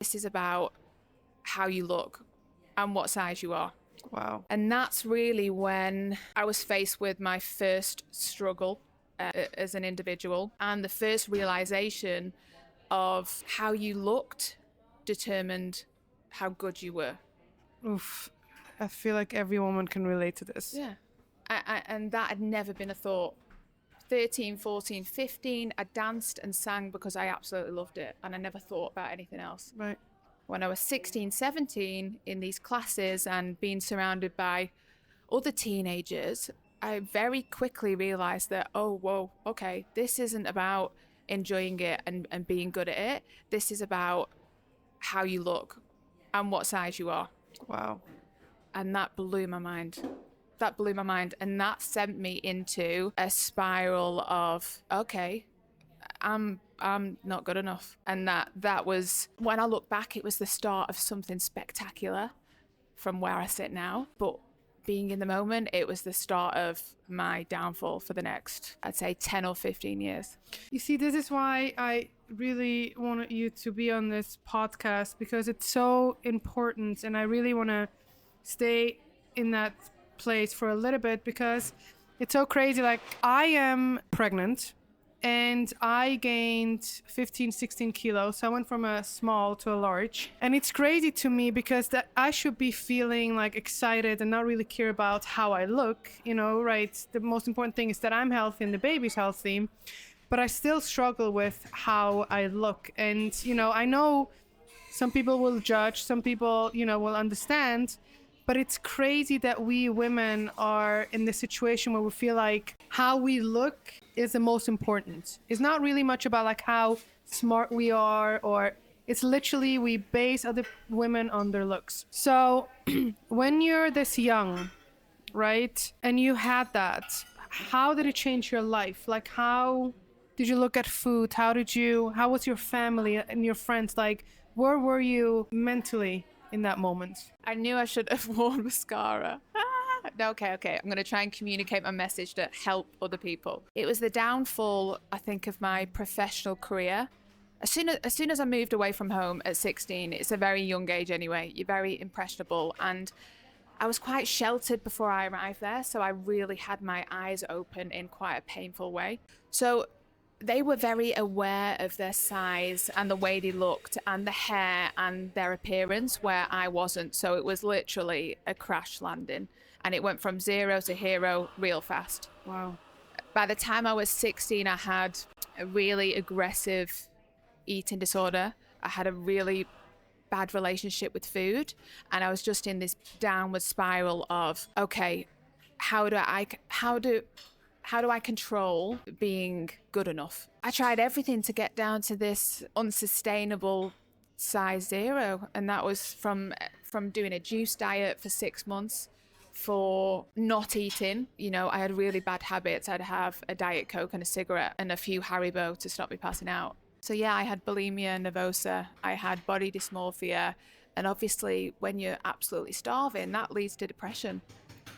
This is about how you look and what size you are. Wow. And that's really when I was faced with my first struggle as an individual, and the first realization of how you looked determined how good you were. Oof. I feel like every woman can relate to this. Yeah. And that had never been a thought. 13, 14, 15, I danced and sang because I absolutely loved it, and I never thought about anything else. Right. When I was 16, 17 in these classes and being surrounded by other teenagers, I very quickly realized that, oh, whoa, okay, this isn't about enjoying it and being good at it. This is about how you look and what size you are. Wow. And that blew my mind. That blew my mind. And that sent me into a spiral of, okay, I'm not good enough. And that was, when I look back, it was the start of something spectacular from where I sit now. But being in the moment, it was the start of my downfall for the next, I'd say, 10 or 15 years. You see, this is why I really wanted you to be on this podcast, because it's so important, and I really want to stay in that place for a little bit, because it's so crazy. Like, I am pregnant and I gained 15, 16 kilos. So I went from a small to a large. And it's crazy to me because that I should be feeling like excited and not really care about how I look, you know, right? The most important thing is that I'm healthy and the baby's healthy. But I still struggle with how I look. And, you know, I know some people will judge, some people, you know, will understand. But it's crazy that we women are in this situation where we feel like how we look is the most important. It's not really much about like how smart we are, or it's literally we base other women on their looks. So when you're this young, right, and you had that, how did it change your life? Like, how did you look at food? How was your family and your friends? Like, where were you mentally in that moment? I knew I should have worn mascara. Okay. I'm going to try and communicate my message to help other people. It was the downfall, I think, of my professional career. As soon as I moved away from home at 16, it's a very young age anyway. You're very impressionable. And I was quite sheltered before I arrived there. So I really had my eyes open in quite a painful way. So they were very aware of their size and the way they looked and the hair and their appearance, where I wasn't. So it was literally a crash landing, and it went from zero to hero real fast. Wow. By the time I was 16, I had a really aggressive eating disorder. I had a really bad relationship with food, and I was just in this downward spiral of, okay, how do I control being good enough? I tried everything to get down to this unsustainable size zero. And that was from doing a juice diet for 6 months, for not eating. You know, I had really bad habits. I'd have a Diet Coke and a cigarette and a few Haribo to stop me passing out. So yeah, I had bulimia nervosa. I had body dysmorphia. And obviously when you're absolutely starving, that leads to depression.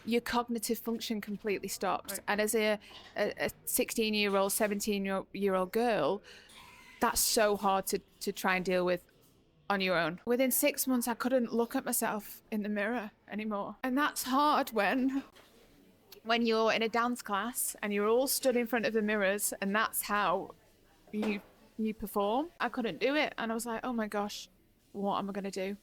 Your cognitive function completely stops. Right. And as a 16-year-old, 17-year-old girl, that's so hard to try and deal with on your own. Within 6 months, I couldn't look at myself in the mirror anymore. And that's hard when you're in a dance class and you're all stood in front of the mirrors and that's how you perform. I couldn't do it. And I was like, oh my gosh, what am I going to do?